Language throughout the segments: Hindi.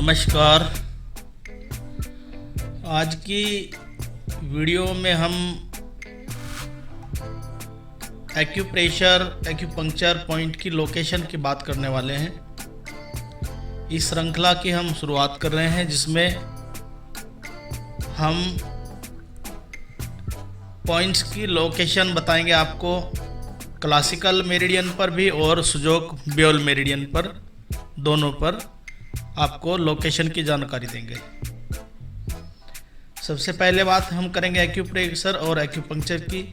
नमस्कार। आज की वीडियो में हम एक्यूप्रेशर पॉइंट की लोकेशन की बात करने वाले हैं। इस श्रृंखला की हम शुरुआत कर रहे हैं जिसमें हम पॉइंट्स की लोकेशन बताएंगे आपको, क्लासिकल मेरिडियन पर भी और सुजोक ब्योल मेरिडियन पर, दोनों पर आपको लोकेशन की जानकारी देंगे। सबसे पहले बात हम करेंगे एक्यूप्रेशर और एक्यूपंक्चर की।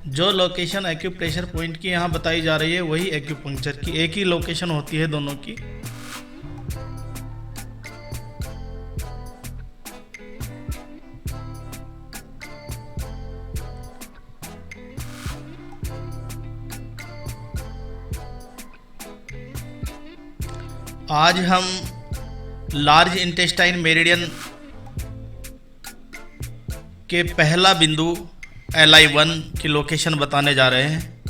जो लोकेशन एक्यूप्रेशर पॉइंट की यहाँ बताई जा रही है वही एक्यूपंक्चर की, एक ही लोकेशन होती है दोनों की। आज हम लार्ज इंटेस्टाइन मेरिडियन के पहला बिंदु LI1 की लोकेशन बताने जा रहे हैं।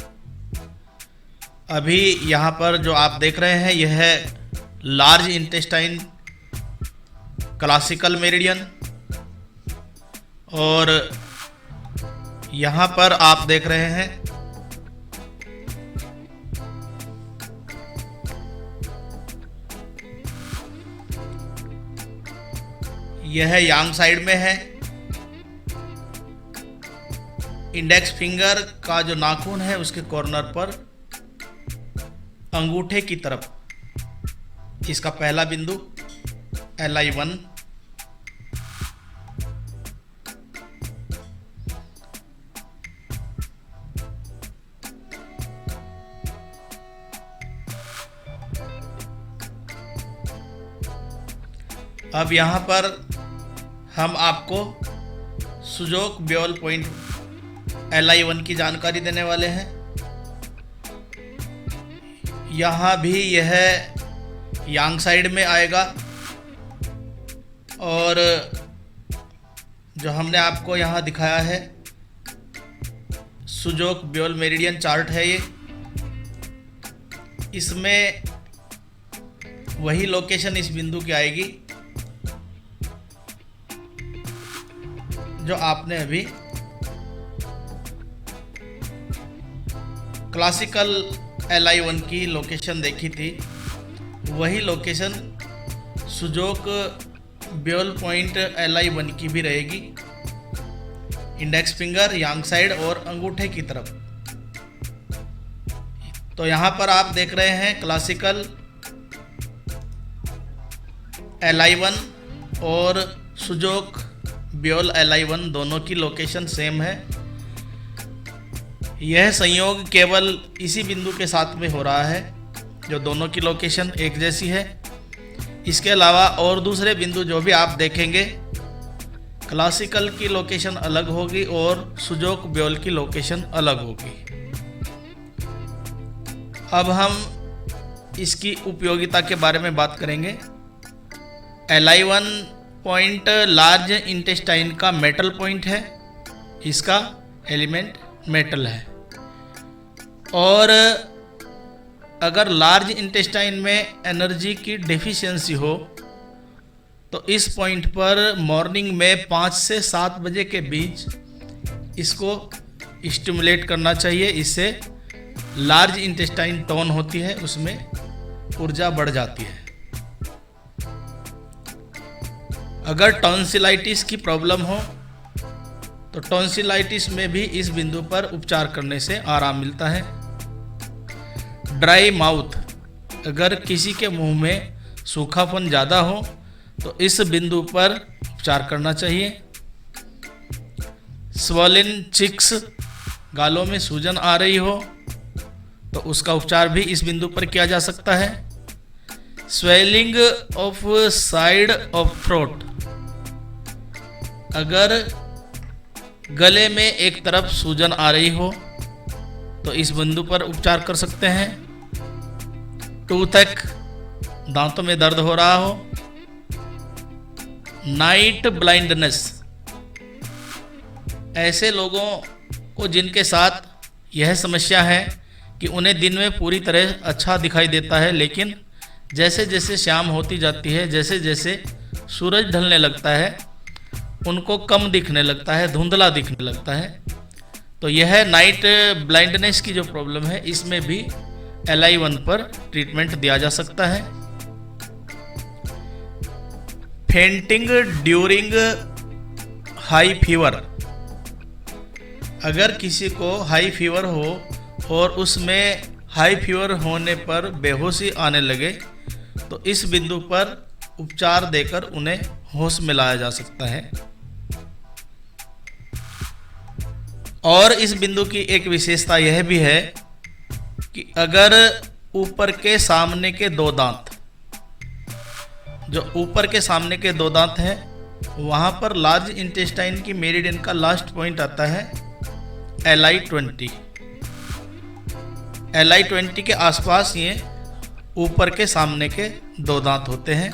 अभी यहाँ पर जो आप देख रहे हैं यह है लार्ज इंटेस्टाइन क्लासिकल मेरिडियन, और यहाँ पर आप देख रहे हैं यह यांग साइड में है। इंडेक्स फिंगर का जो नाखून है उसके कॉर्नर पर अंगूठे की तरफ इसका पहला बिंदु LI1। अब यहाँ पर हम आपको सुजोक ब्योल पॉइंट LI1 की जानकारी देने वाले हैं। यहाँ भी यह यांग साइड में आएगा, और जो हमने आपको यहाँ दिखाया है सुजोक ब्योल मेरिडियन चार्ट है ये, इसमें वही लोकेशन इस बिंदु की आएगी जो आपने अभी क्लासिकल LI1 की लोकेशन देखी थी। वही लोकेशन सुजोक ब्योल पॉइंट LI1 की भी रहेगी, इंडेक्स फिंगर, यांग साइड और अंगूठे की तरफ। तो यहाँ पर आप देख रहे हैं क्लासिकल LI1 और सुजोक ब्योल LI1 दोनों की लोकेशन सेम है। यह संयोग केवल इसी बिंदु के साथ में हो रहा है जो दोनों की लोकेशन एक जैसी है। इसके अलावा और दूसरे बिंदु जो भी आप देखेंगे, क्लासिकल की लोकेशन अलग होगी और सुजोक ब्योल की लोकेशन अलग होगी। अब हम इसकी उपयोगिता के बारे में बात करेंगे। LI1 पॉइंट लार्ज इंटेस्टाइन का मेटल पॉइंट है, इसका एलिमेंट मेटल है, और अगर लार्ज इंटेस्टाइन में एनर्जी की डेफिशिएंसी हो तो इस पॉइंट पर मॉर्निंग में 5 से 7 बजे के बीच इसको स्टिमुलेट करना चाहिए। इससे लार्ज इंटेस्टाइन टोन होती है, उसमें ऊर्जा बढ़ जाती है। अगर टॉन्सिलाइटिस की प्रॉब्लम हो तो टॉन्सिलाइटिस में भी इस बिंदु पर उपचार करने से आराम मिलता है। ड्राई माउथ, अगर किसी के मुंह में सूखापन ज़्यादा हो तो इस बिंदु पर उपचार करना चाहिए। स्वॉलिन चिक्स, गालों में सूजन आ रही हो तो उसका उपचार भी इस बिंदु पर किया जा सकता है। Swelling of side of throat, अगर गले में एक तरफ सूजन आ रही हो तो इस बिंदु पर उपचार कर सकते हैं। टूथेक, दांतों में दर्द हो रहा हो। नाइट ब्लाइंडनेस, ऐसे लोगों को जिनके साथ यह समस्या है कि उन्हें दिन में पूरी तरह अच्छा दिखाई देता है लेकिन जैसे जैसे शाम होती जाती है, जैसे जैसे सूरज ढलने लगता है, उनको कम दिखने लगता है, धुंधला दिखने लगता है। तो यह नाइट ब्लाइंडनेस की जो प्रॉब्लम है, इसमें भी LI1 पर ट्रीटमेंट दिया जा सकता है। फेंटिंग ड्यूरिंग हाई फीवर, अगर किसी को हाई फीवर हो और उसमें हाई फीवर होने पर बेहोशी आने लगे, तो इस बिंदु पर उपचार देकर उन्हें होश में लाया जा सकता है। और इस बिंदु की एक विशेषता यह भी है कि अगर ऊपर के सामने के दो दांत, जो ऊपर के सामने के दो दांत हैं, वहाँ पर लार्ज इंटेस्टाइन की मेरिडियन का लास्ट पॉइंट आता है LI20। LI20 के आसपास ये ऊपर के सामने के दो दांत होते हैं।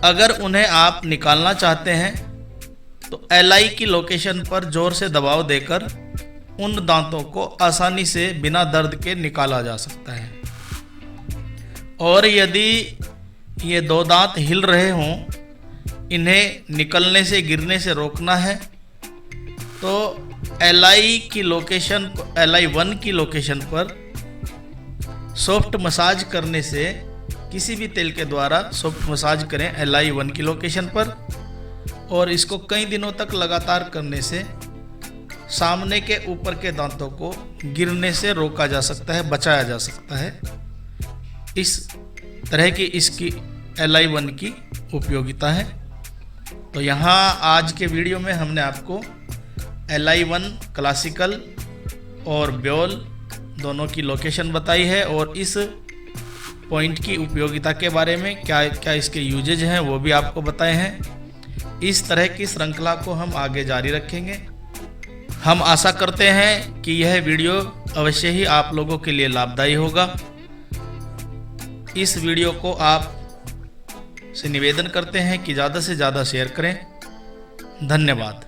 अगर उन्हें आप निकालना चाहते हैं तो LI की लोकेशन पर जोर से दबाव देकर उन दांतों को आसानी से बिना दर्द के निकाला जा सकता है। और यदि ये दो दांत हिल रहे हों, इन्हें निकलने से, गिरने से रोकना है, तो LI1 की लोकेशन पर सॉफ्ट मसाज करने से, किसी भी तेल के द्वारा सॉफ्ट मसाज करें LI1 की लोकेशन पर, और इसको कई दिनों तक लगातार करने से सामने के ऊपर के दांतों को गिरने से रोका जा सकता है, बचाया जा सकता है। इस तरह की इसकी LI1 की उपयोगिता है। तो यहाँ आज के वीडियो में हमने आपको LI1 क्लासिकल और ब्योल दोनों की लोकेशन बताई है, और इस पॉइंट की उपयोगिता के बारे में, क्या क्या इसके यूजेज हैं, वो भी आपको बताए हैं। इस तरह की श्रृंखला को हम आगे जारी रखेंगे। हम आशा करते हैं कि यह वीडियो अवश्य ही आप लोगों के लिए लाभदायी होगा। इस वीडियो को आप से निवेदन करते हैं कि ज़्यादा से ज़्यादा शेयर करें। धन्यवाद।